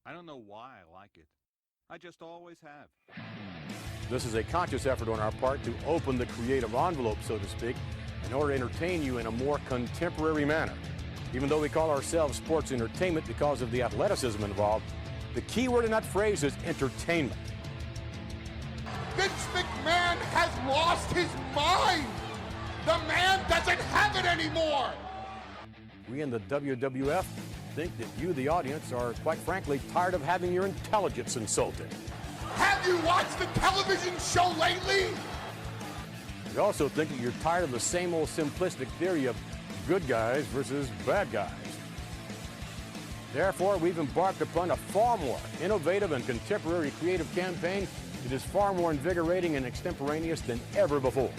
I don't know why I like it. I just always have. This is a conscious effort on our part to open the creative envelope, so to speak, in order to entertain you in a more contemporary manner. Even though we call ourselves sports entertainment because of the athleticism involved, the key word in that phrase is entertainment. Vince McMahon has lost his mind. The man doesn't have it anymore. We in the WWF think that you, the audience, are quite frankly tired of having your intelligence insulted. Have you watched the television show lately? We also think that you're tired of the same old simplistic theory of good guys versus bad guys. Therefore, we've embarked upon a far more innovative and contemporary creative campaign that is far more invigorating and extemporaneous than ever before.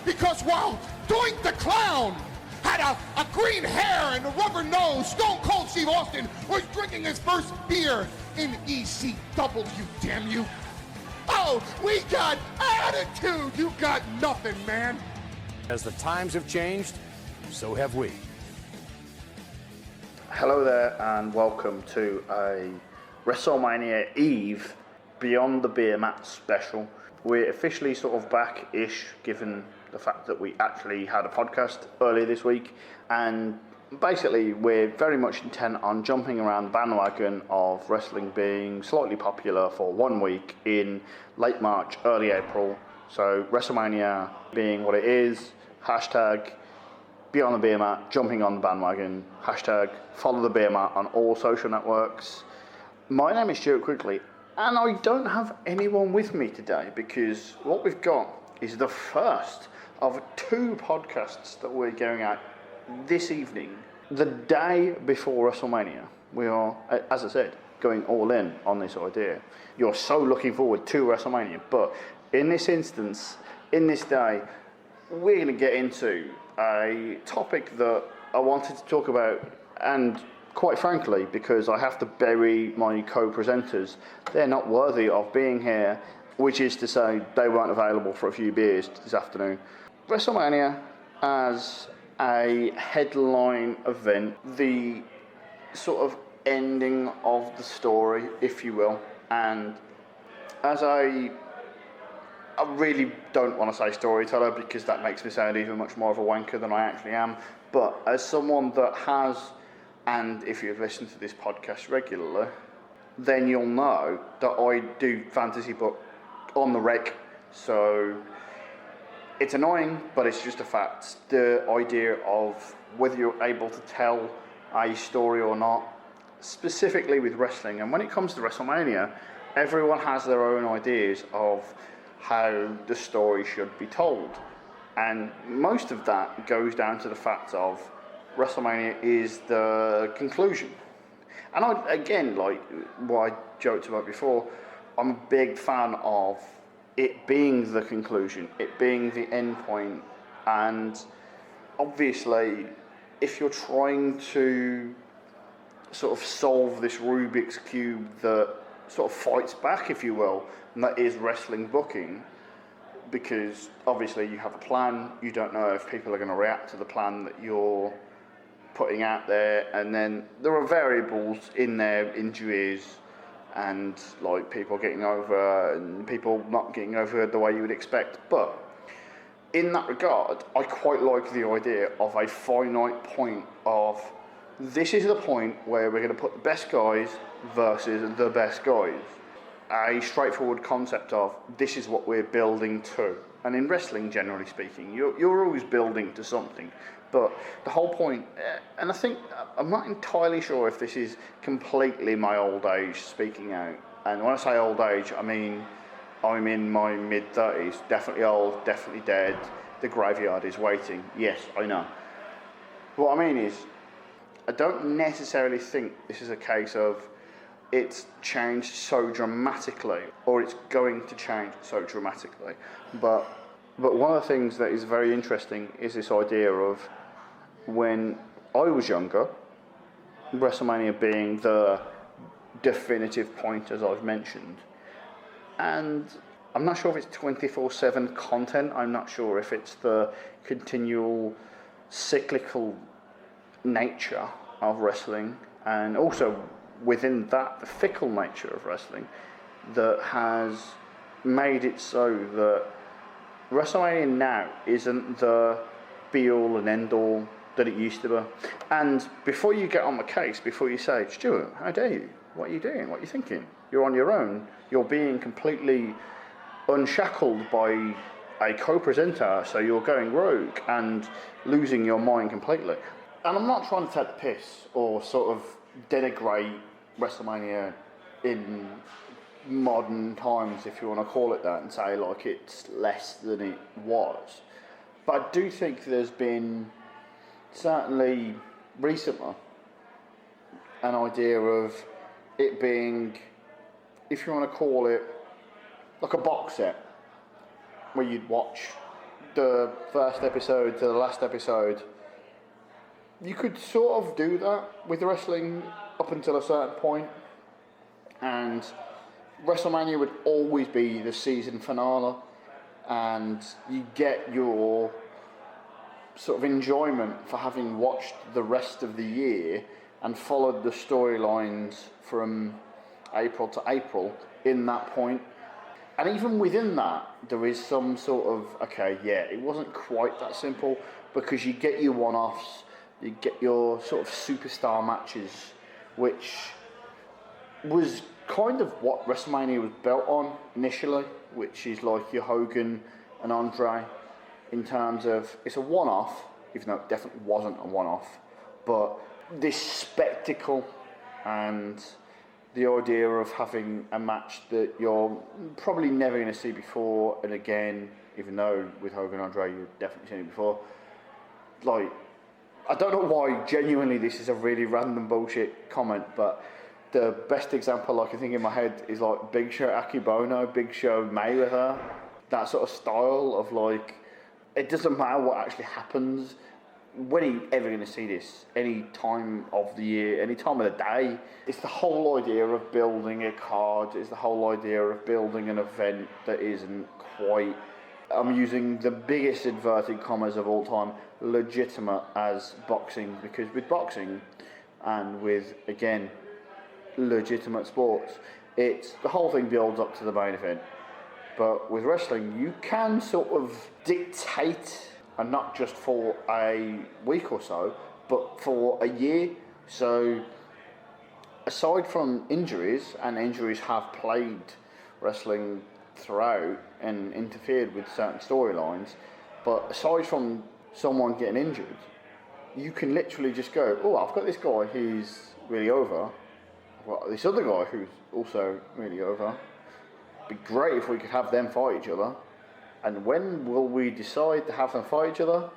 Because while Doink the Clown had a green hair and a rubber nose, Stone Cold Steve Austin was drinking his first beer in ECW, damn you. Oh, we got attitude. You got nothing, man. As the times have changed, so have we. Hello there and welcome to a WrestleMania Eve Beyond the Beermat special. We're officially sort of back-ish given the fact that we actually had a podcast earlier this week, and basically we're very much intent on jumping around the bandwagon of wrestling being slightly popular for 1 week in late March, early April. So WrestleMania being what it is, hashtag Beyond the Beermat, jumping on the bandwagon, hashtag follow the Beermat on all social networks. My name is Stuart Quigley, and I don't have anyone with me today because what we've got is the first of 2 podcasts that we're going at this evening, the day before WrestleMania. We are, as I said, going all in on this idea. You're so looking forward to WrestleMania, but in this instance, in this day, we're going to get into a topic that I wanted to talk about, and quite frankly, because I have to bury my co-presenters, they're not worthy of being here, which is to say they weren't available for a few beers this afternoon. WrestleMania as a headline event, the sort of ending of the story, if you will, and as I really don't want to say storyteller because that makes me sound even much more of a wanker than I actually am, but as someone that has, and if you've listened to this podcast regularly, then you'll know that I do fantasy book on the rec, so it's annoying, but it's just a fact. The idea of whether you're able to tell a story or not, specifically with wrestling, and when it comes to WrestleMania, everyone has their own ideas of how the story should be told. And most of that goes down to the fact of WrestleMania is the conclusion. And I, again, like what I joked about before, I'm a big fan of it being the conclusion, it being the end point. And obviously, if you're trying to sort of solve this Rubik's Cube that sort of fights back, if you will, and that is wrestling booking, because obviously you have a plan, you don't know if people are going to react to the plan that you're putting out there, and then there are variables in there, injuries, and like people getting over and people not getting over the way you would expect. But in that regard, I quite like the idea of a finite point of this is the point where we're going to put the best guys versus the best guys. A straightforward concept of this is what we're building to. And in wrestling, generally speaking, you're always building to something. But the whole point, and I think, I'm not entirely sure if this is completely my old age speaking out. And when I say old age, I mean I'm in my mid-30s, definitely old, definitely dead, the graveyard is waiting. Yes, I know. What I mean is, I don't necessarily think this is a case of it's changed so dramatically, or it's going to change so dramatically. But one of the things that is very interesting is this idea of when I was younger, WrestleMania being the definitive point, as I've mentioned, and I'm not sure if it's 24/7 content, I'm not sure if it's the continual cyclical nature of wrestling, and also within that, the fickle nature of wrestling, that has made it so that WrestleMania now isn't the be-all and end-all that it used to be. And before you get on the case, before you say, Stuart, how dare you? What are you doing? What are you thinking? You're on your own. You're being completely unshackled by a co-presenter, so you're going rogue and losing your mind completely. And I'm not trying to take the piss or sort of denigrate WrestleMania in modern times, if you want to call it that, and say like it's less than it was. But I do think there's been, certainly recently, an idea of it being, if you want to call it, like a box set, where you'd watch the first episode to the last episode. You could sort of do that with wrestling up until a certain point, and WrestleMania would always be the season finale, and you get your sort of enjoyment for having watched the rest of the year and followed the storylines from April to April in that point. And even within that, there is some sort of, okay, yeah, it wasn't quite that simple, because you get your one-offs, you get your sort of superstar matches, which was kind of what WrestleMania was built on initially, which is like your Hogan and Andre, in terms of, it's a one-off, even though it definitely wasn't a one-off, but this spectacle and the idea of having a match that you're probably never going to see before and again, even though with Hogan and Andre you've definitely seen it before. Like, I don't know why genuinely this is a really random bullshit comment, but the best example I can think in my head is like Big Show Akibono, Big Show Mayweather, that sort of style of like, it doesn't matter what actually happens. When are you ever going to see this? Any time of the year, any time of the day? It's the whole idea of building a card, it's the whole idea of building an event that isn't quite, I'm using the biggest inverted commas of all time, legitimate as boxing, because with boxing and with, again, legitimate sports, it's the whole thing builds up to the main event. But with wrestling, you can sort of dictate, and not just for a week or so, but for a year. So aside from injuries, and injuries have plagued wrestling throughout and interfered with certain storylines, but aside from someone getting injured, you can literally just go, oh, I've got this guy who's really over, I've got this other guy who's also really over. It'd be great if we could have them fight each other. And when will we decide to have them fight each other?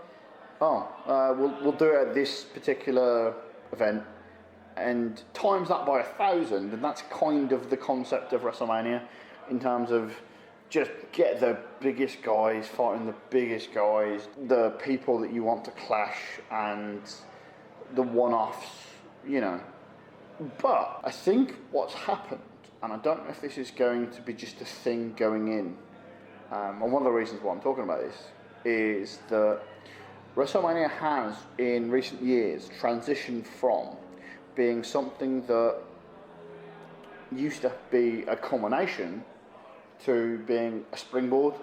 We'll do it at this particular event, and times that by 1,000, and that's kind of the concept of WrestleMania, in terms of just get the biggest guys fighting the biggest guys, the people that you want to clash, and the one-offs, you know. But I think what's happened, and I don't know if this is going to be just a thing going in, and one of the reasons why I'm talking about this is that WrestleMania has, in recent years, transitioned from being something that used to be a culmination to being a springboard.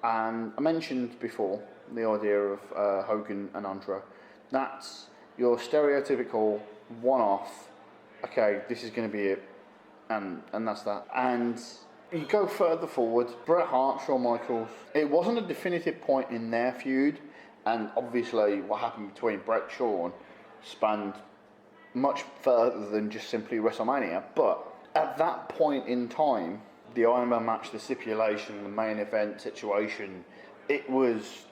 And I mentioned before the idea of Hogan and Andre. That's your stereotypical one-off, okay, this is going to be it, and that's that. And you go further forward, Bret Hart, Shawn Michaels, it wasn't a definitive point in their feud, and obviously what happened between Bret and Shawn spanned much further than just simply WrestleMania, but at that point in time, the Iron Man match, the stipulation, the main event situation, it was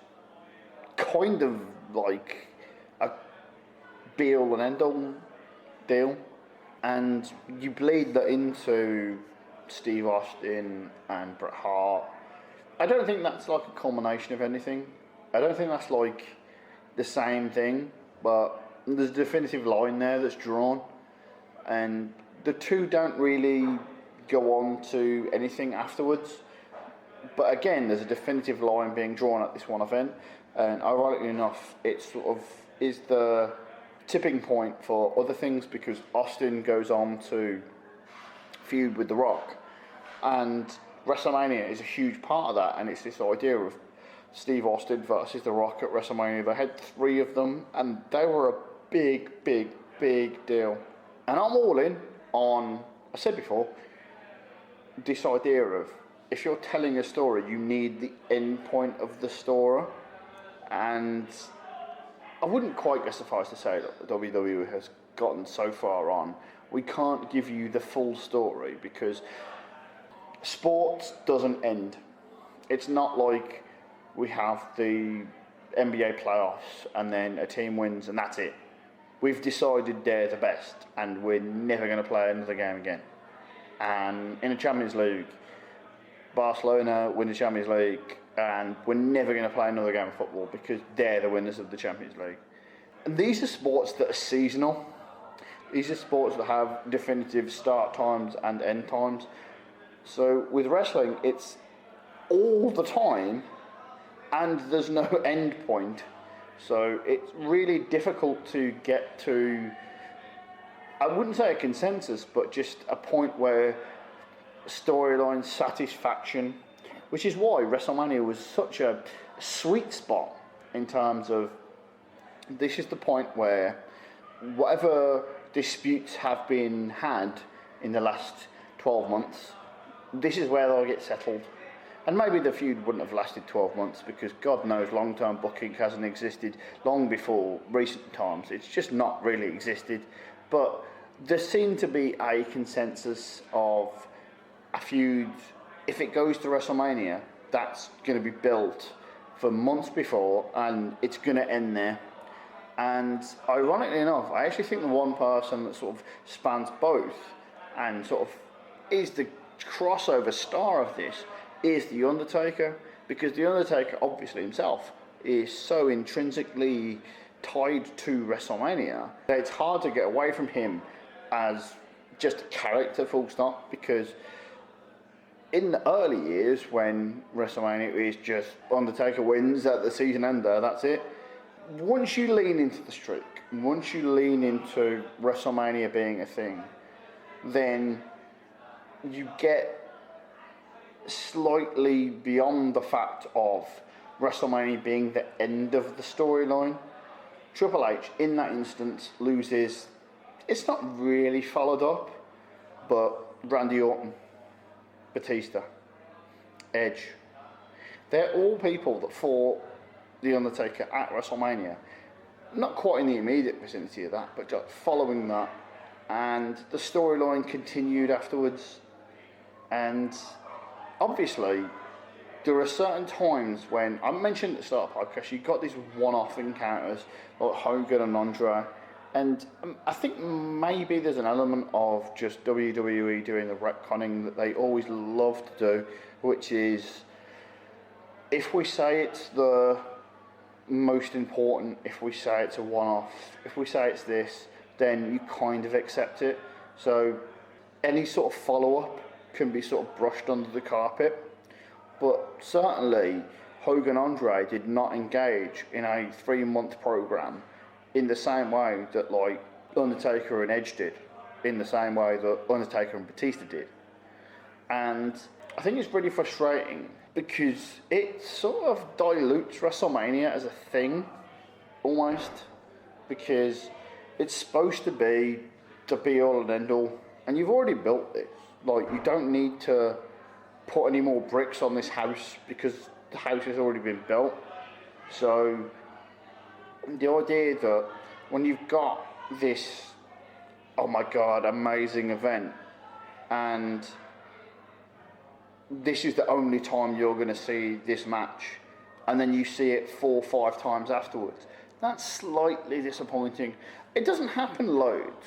kind of like a be-all and end-all deal, and you bleed that into Steve Austin and Bret Hart. I don't think that's like a culmination of anything. I don't think that's like the same thing, but there's a definitive line there that's drawn, and the two don't really go on to anything afterwards. But again, there's a definitive line being drawn at this one event, and ironically enough, it sort of is the tipping point for other things, because Austin goes on to feud with The Rock, and WrestleMania is a huge part of that, and it's this idea of Steve Austin versus The Rock at WrestleMania. They had 3 of them, and they were a big, big, big deal. And I'm all in on, I said before, this idea of, if you're telling a story, you need the end point of the story. And I wouldn't quite go so far as to say that WWE has gotten so far on. We can't give you the full story, because sports doesn't end. It's not like we have the NBA playoffs and then a team wins and that's it. We've decided they're the best and we're never going to play another game again. And in the Champions League, Barcelona win the Champions League and we're never going to play another game of football because they're the winners of the Champions League. And these are sports that are seasonal. These are sports that have definitive start times and end times. So with wrestling, it's all the time and there's no end point. So it's really difficult to get to, I wouldn't say a consensus, but just a point where storyline satisfaction, which is why WrestleMania was such a sweet spot in terms of, this is the point where whatever disputes have been had in the last 12 months, this is where they'll get settled. And maybe the feud wouldn't have lasted 12 months because God knows long-term booking hasn't existed long before recent times. It's just not really existed. But there seemed to be a consensus of a feud. If it goes to WrestleMania, that's going to be built for months before and it's going to end there. And ironically enough, I actually think the one person that sort of spans both and sort of is the crossover star of this is The Undertaker, because The Undertaker obviously himself is so intrinsically tied to WrestleMania that it's hard to get away from him as just a character, full stop, because in the early years when WrestleMania is just Undertaker wins at the season ender, that's it. Once you lean into the streak, once you lean into WrestleMania being a thing, then you get slightly beyond the fact of WrestleMania being the end of the storyline. Triple H, in that instance, loses. It's not really followed up, but Randy Orton, Batista, Edge, they're all people that fought The Undertaker at WrestleMania. Not quite in the immediate vicinity of that, but just following that. And the storyline continued afterwards. And obviously, there are certain times when, I mentioned at the start of the podcast, you've got these one-off encounters like Hogan and Andre, and I think maybe there's an element of just WWE doing the retconning that they always love to do, which is, if we say it's the most important, if we say it's a one-off, if we say it's this, then you kind of accept it. So any sort of follow-up can be sort of brushed under the carpet. But certainly, Hogan Andre did not engage in a 3-month program in the same way that like Undertaker and Edge did, in the same way that Undertaker and Batista did. And I think it's really frustrating because it sort of dilutes WrestleMania as a thing, almost, because it's supposed to be the be-all and end-all, and you've already built this. Like, you don't need to put any more bricks on this house because the house has already been built. So the idea that when you've got this, oh my God, amazing event, and this is the only time you're going to see this match, and then you see it 4 or 5 times afterwards, that's slightly disappointing. It doesn't happen loads,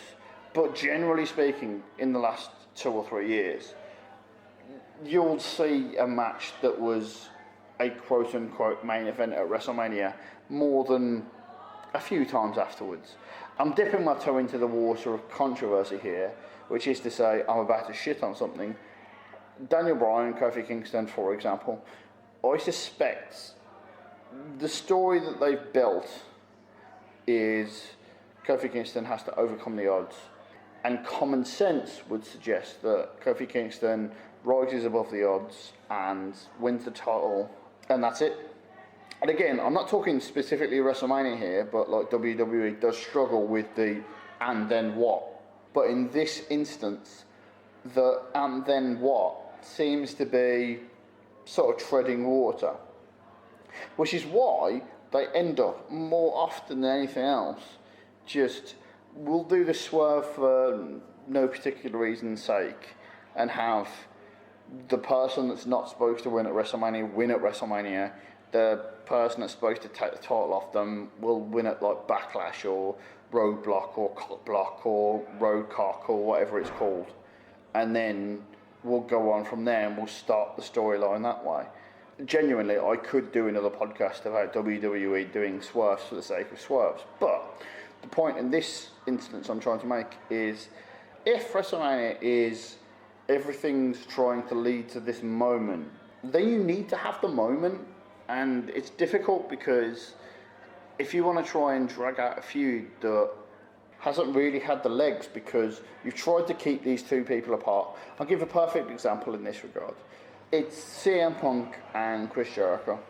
but generally speaking, in the last 2 or 3 years, you'll see a match that was a quote-unquote main event at WrestleMania more than a few times afterwards. I'm dipping my toe into the water of controversy here, which is to say I'm about to shit on something. Daniel Bryan, Kofi Kingston, for example, I suspect the story that they've built is Kofi Kingston has to overcome the odds. And common sense would suggest that Kofi Kingston rises above the odds and wins the title, and that's it. And again, I'm not talking specifically WrestleMania here, but like WWE does struggle with the and then what. But in this instance, the and then what seems to be sort of treading water. Which is why they end up, more often than anything else, just, we'll do the swerve for no particular reason's sake and have the person that's not supposed to win at WrestleMania win at WrestleMania. The person that's supposed to take the title off them will win at like Backlash or Roadblock or Cockblock or Roadcock or whatever it's called. And then we'll go on from there and we'll start the storyline that way. Genuinely, I could do another podcast about WWE doing swerves for the sake of swerves. But the point in this instance I'm trying to make is, if WrestleMania is everything's trying to lead to this moment, then you need to have the moment. And it's difficult because if you want to try and drag out a feud that hasn't really had the legs because you've tried to keep these two people apart. I'll give a perfect example in this regard. It's CM Punk and Chris Jericho.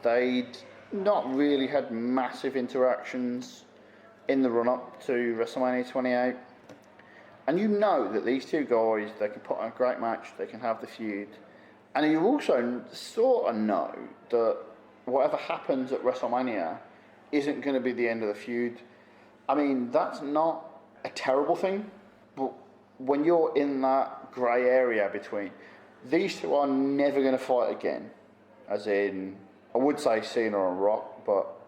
They'd not really had massive interactions in the run-up to WrestleMania 28. And you know that these two guys, they can put on a great match, they can have the feud. And you also sort of know that whatever happens at WrestleMania isn't going to be the end of the feud. I mean, that's not a terrible thing, but when you're in that grey area between, these two are never going to fight again, as in, I would say Cena and Rock, but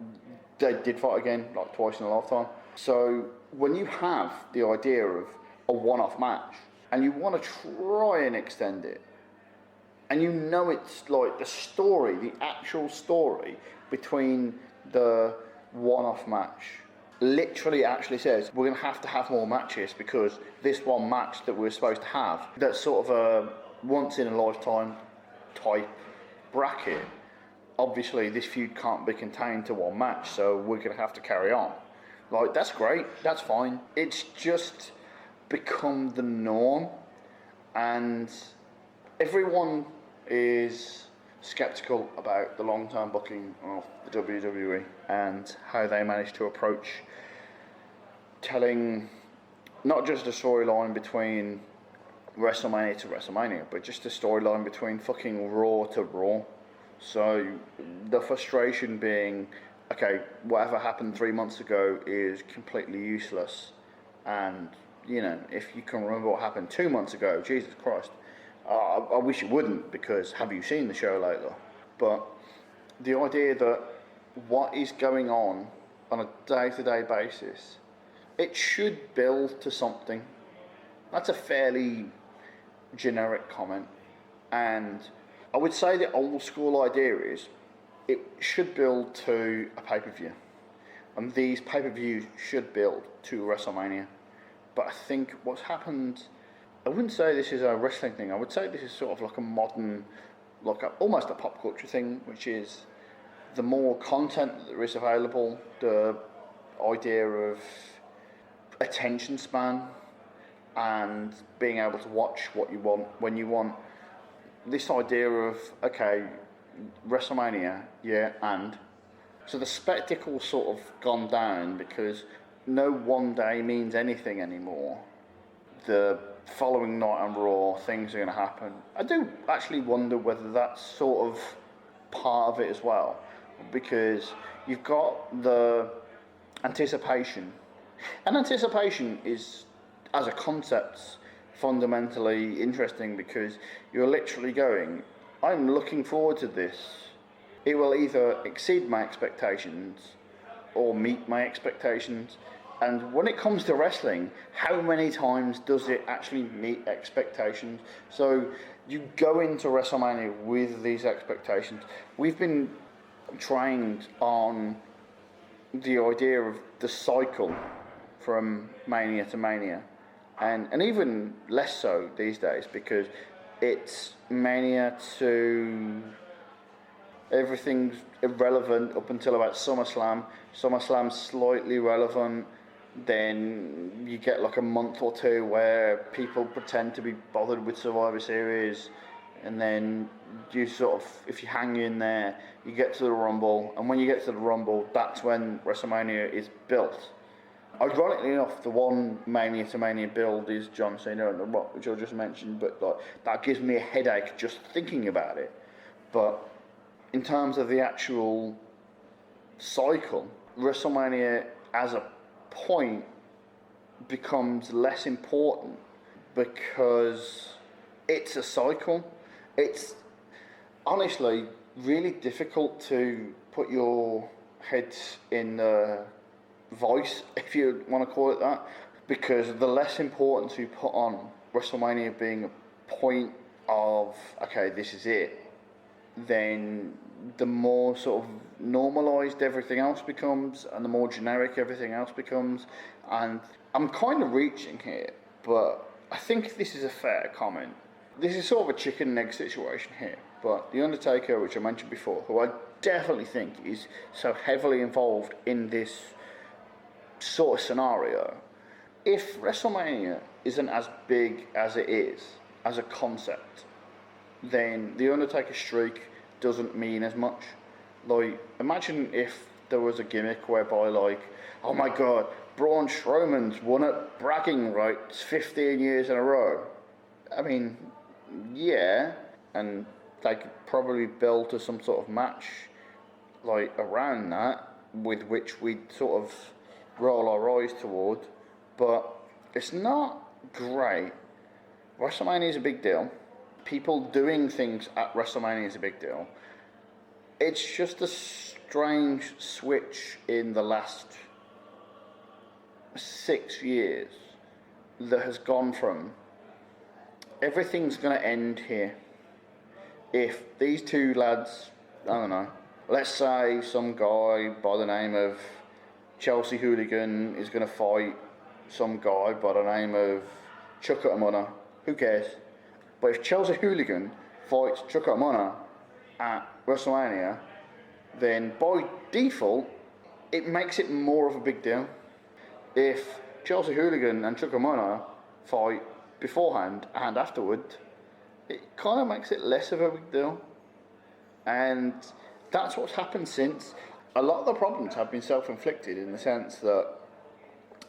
they did fight again, like twice in a lifetime. So when you have the idea of a one-off match, and you want to try and extend it, and you know it's like the story, the actual story between the one-off match literally actually says we're going to have more matches because this one match that we're supposed to have, that's sort of a once-in-a-lifetime type bracket. Obviously, this feud can't be contained to one match, so we're going to have to carry on. Like, that's great, that's fine. It's just become the norm, and everyone is skeptical about the long-term booking of the WWE and how they manage to approach telling not just a storyline between WrestleMania to WrestleMania, but just a storyline between fucking Raw to Raw. So the frustration being, okay, whatever happened 3 months ago is completely useless, and you know, if you can remember what happened 2 months ago, Jesus Christ. I wish you wouldn't, because have you seen the show lately? But the idea that what is going on a day-to-day basis, it should build to something. That's a fairly generic comment. And I would say the old school idea is it should build to a pay-per-view. And these pay-per-views should build to WrestleMania. But I think what's happened, I wouldn't say this is a wrestling thing, I would say this is sort of like a modern, almost a pop culture thing, which is the more content that there is available, the idea of attention span and being able to watch what you want, when you want. This idea of, okay, WrestleMania, yeah, and. So the spectacle's sort of gone down because no one day means anything anymore. The following night on Raw, things are going to happen. I do actually wonder whether that's sort of part of it as well, because you've got the anticipation, and anticipation is, as a concept, fundamentally interesting because you're literally going, I'm looking forward to this. It will either exceed my expectations or meet my expectations. And when it comes to wrestling, how many times does it actually meet expectations? So you go into WrestleMania with these expectations. We've been trained on the idea of the cycle from Mania to Mania. And even less so these days, because it's Mania to Everything's irrelevant up until about SummerSlam. SummerSlam's slightly relevant. Then you get like a month or two where people pretend to be bothered with Survivor Series, and then you sort of, if you hang in there, you get to the Rumble, and when you get to the Rumble, that's when WrestleMania is built. Ironically enough, the one Mania to Mania build is John Cena and The Rock, which I just mentioned, but like, that gives me a headache just thinking about it. But in terms of the actual cycle, WrestleMania as a point becomes less important because it's a cycle. It's honestly really difficult to put your head in the vice, if you want to call it that, because the less importance you put on WrestleMania being a point of, okay, this is it, then the more sort of normalised everything else becomes, and the more generic everything else becomes. And I'm kind of reaching here, but I think this is a fair comment. This is sort of a chicken and egg situation here, but The Undertaker, which I mentioned before, who I definitely think is so heavily involved in this sort of scenario, if WrestleMania isn't as big as it is as a concept, then the Undertaker streak doesn't mean as much. Like, imagine if there was a gimmick whereby, like, oh my god, Braun Strowman's won at bragging rights 15 years in a row. I mean, yeah, and they could probably build to some sort of match, like, around that, with which we'd sort of roll our eyes toward, but it's not great. WrestleMania is a big deal. People doing things at WrestleMania is a big deal. It's just a strange switch in the last 6 years that has gone from everything's going to end here. If these two lads, I don't know, let's say some guy by the name of Chelsea Hooligan is going to fight some guy by the name of Chuck Utamona, who cares? But if Chelsea Hooligan fights Chuck Utamona at WrestleMania, then by default, it makes it more of a big deal. If Chelsea Hooligan and Chuck Utamona fight beforehand and afterward, it kind of makes it less of a big deal. And that's what's happened since. A lot of the problems have been self-inflicted in the sense that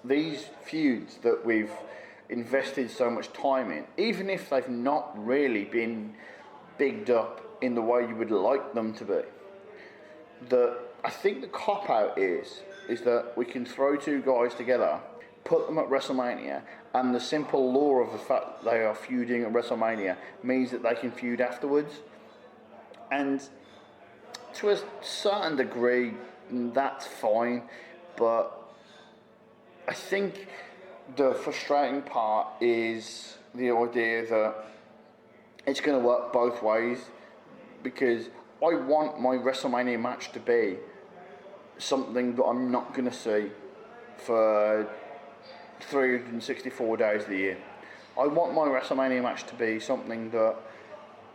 these feuds that we've invested so much time in, even if they've not really been bigged up in the way you would like them to be, I think the cop-out is that we can throw two guys together, put them at WrestleMania, and the simple law of the fact that they are feuding at WrestleMania means that they can feud afterwards. And to a certain degree, that's fine, but I think the frustrating part is the idea that it's going to work both ways, because I want my WrestleMania match to be something that I'm not going to see for 364 days of the year. I want my WrestleMania match to be something that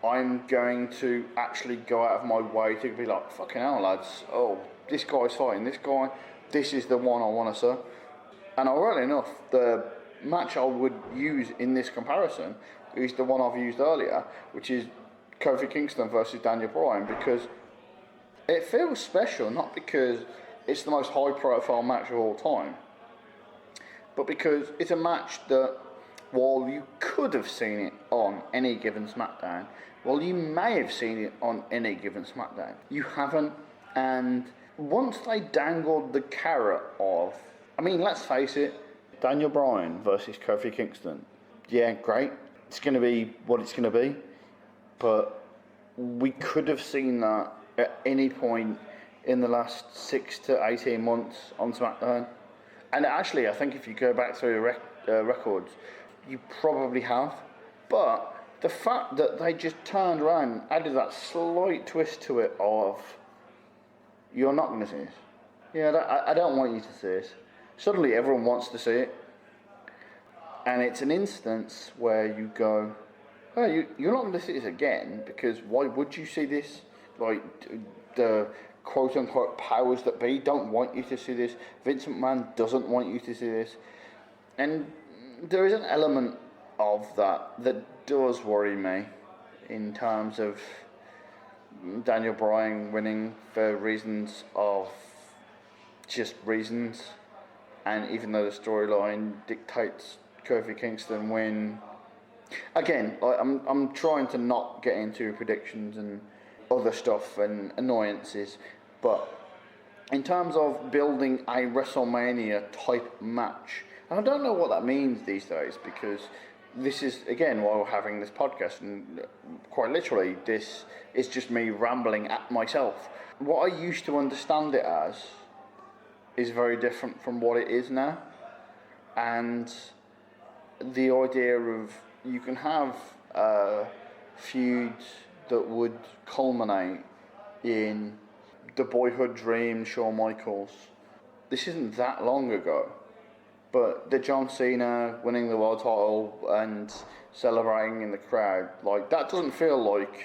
I'm going to actually go out of my way to be like, fucking hell lads, oh, this guy's fighting this guy, this is the one I want to see. And ironically enough, the match I would use in this comparison is the one I've used earlier, which is Kofi Kingston versus Daniel Bryan, because it feels special, not because it's the most high-profile match of all time, but because it's a match that, while you could have seen it on any given SmackDown, while you may have seen it on any given SmackDown, you haven't. And once they dangled the carrot of, I mean, let's face it, Daniel Bryan versus Kofi Kingston, yeah, great, it's going to be what it's going to be, but we could have seen that at any point in the last 6 to 18 months on SmackDown. And actually, I think if you go back through the records, you probably have. But the fact that they just turned around, added that slight twist to it of, you're not going to see this. Yeah, I don't want you to see this. Suddenly everyone wants to see it. And it's an instance where you go, oh, you're not going to see this again, because why would you see this? like the quote-unquote powers that be don't want you to see this. Vince McMahon doesn't want you to see this. And there is an element of that does worry me in terms of Daniel Bryan winning for reasons of just reasons. And even though the storyline dictates Kofi Kingston win, again, I'm trying to not get into predictions and other stuff and annoyances, but in terms of building a WrestleMania type match, and I don't know what that means these days, because this is, again, while we're having this podcast, and quite literally, this is just me rambling at myself. What I used to understand it as is very different from what it is now, and the idea of you can have feuds that would culminate in the boyhood dream, Shawn Michaels. This isn't that long ago, but the John Cena winning the world title and celebrating in the crowd, like, that doesn't feel like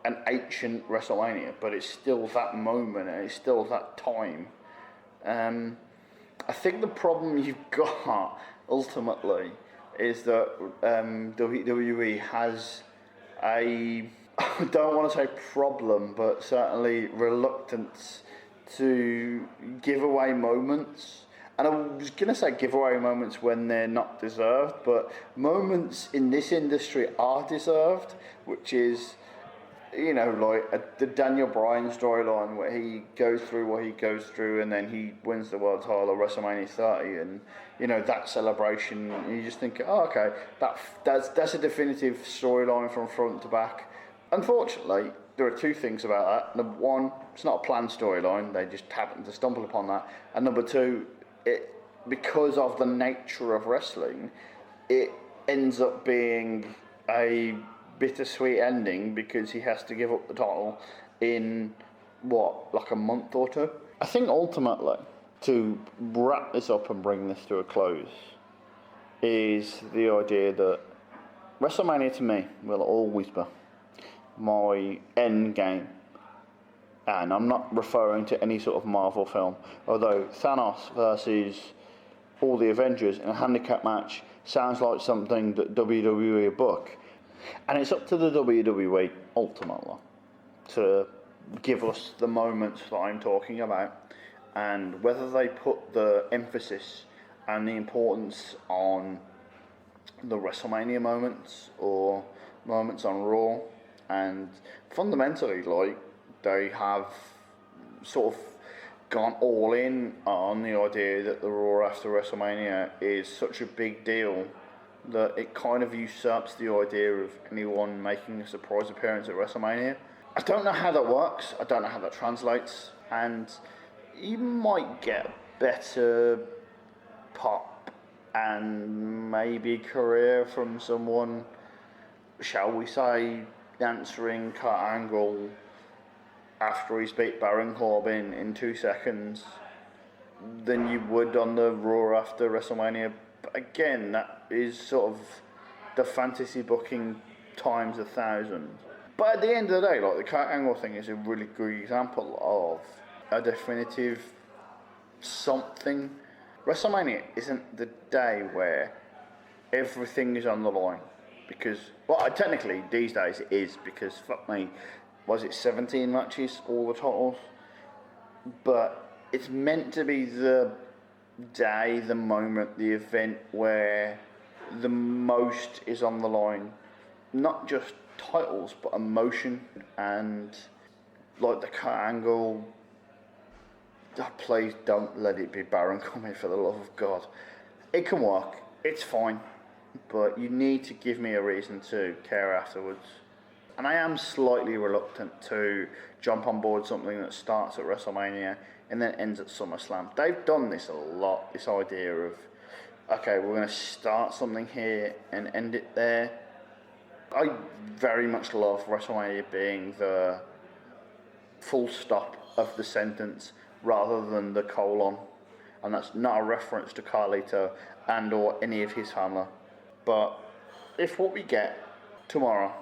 an ancient WrestleMania, but it's still that moment and it's still that time. I think the problem you've got ultimately is that WWE has a, I don't want to say problem, but certainly reluctance to give away moments. And I was going to say give away moments when they're not deserved, but moments in this industry are deserved, which is, you know, like the Daniel Bryan storyline where he goes through what he goes through and then he wins the world title at WrestleMania 30, and, you know, that celebration, you just think, oh, okay, that's a definitive storyline from front to back. Unfortunately, there are two things about that. Number one, it's not a planned storyline, they just happen to stumble upon that. And number two, because of the nature of wrestling, it ends up being a bittersweet ending because he has to give up the title in like a month or two. I think ultimately, to wrap this up and bring this to a close, is the idea that WrestleMania to me will always be my end game. And I'm not referring to any sort of Marvel film, although Thanos versus all the Avengers in a handicap match sounds like something that WWE book. And it's up to the WWE, ultimately, to give us the moments that I'm talking about. And whether they put the emphasis and the importance on the WrestleMania moments or moments on Raw. And fundamentally, like, they have sort of gone all in on the idea that the Raw after WrestleMania is such a big deal that it kind of usurps the idea of anyone making a surprise appearance at WrestleMania. I don't know how that works, I don't know how that translates, and you might get better pop and maybe career from someone, shall we say, answering Kurt Angle after he's beat Baron Corbin in 2 seconds than you would on the Raw after WrestleMania. But again, that is sort of the fantasy booking times 1,000. But at the end of the day, like, the Kurt Angle thing is a really good example of a definitive something. WrestleMania isn't the day where everything is on the line. Because, well, technically these days it is, because, fuck me, was it 17 matches, all the titles? But it's meant to be the day, the moment, the event where the most is on the line. Not just titles, but emotion, and like the Kurt Angle, oh, please don't let it be Baron Corbin, for the love of God. It can work, it's fine, but you need to give me a reason to care afterwards. And I am slightly reluctant to jump on board something that starts at WrestleMania and then ends at SummerSlam. They've done this a lot, this idea of, okay, we're going to start something here and end it there. I very much love WrestleMania being the full stop of the sentence rather than the colon. And that's not a reference to Carlito and or any of his family. But if what we get tomorrow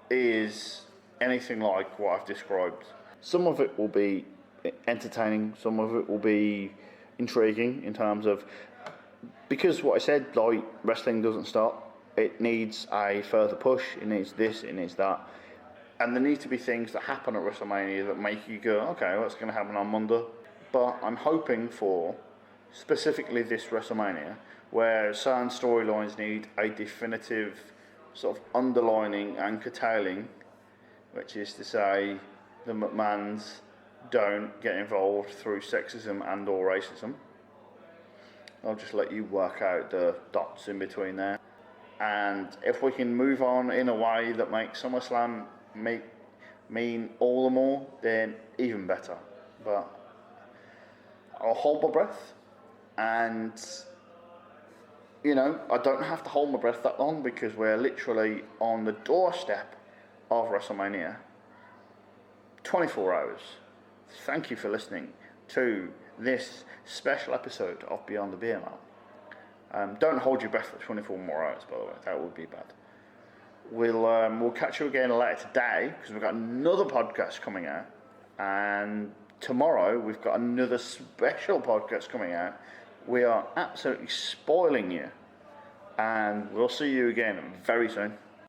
is anything like what I've described, Some of it will be entertaining, some of it will be intriguing in terms of, because what I said, like, wrestling doesn't stop. It needs a further push, it needs this, it needs that. And there need to be things that happen at WrestleMania that make you go, okay, what's going to happen on Monday? But I'm hoping for, specifically this WrestleMania, where certain storylines need a definitive sort of underlining and curtailing, which is to say the McMahons don't get involved through sexism and or racism. I'll just let you work out the dots in between there. And if we can move on in a way that makes SummerSlam mean all the more, then even better. But I'll hold my breath, and you know, I don't have to hold my breath that long because we're literally on the doorstep of WrestleMania. 24 hours. Thank you for listening to this special episode of Beyond the Beermat. Don't hold your breath for 24 more hours, by the way. That would be bad. We'll catch you again later today because we've got another podcast coming out, and tomorrow we've got another special podcast coming out. We are absolutely spoiling you, and we'll see you again very soon.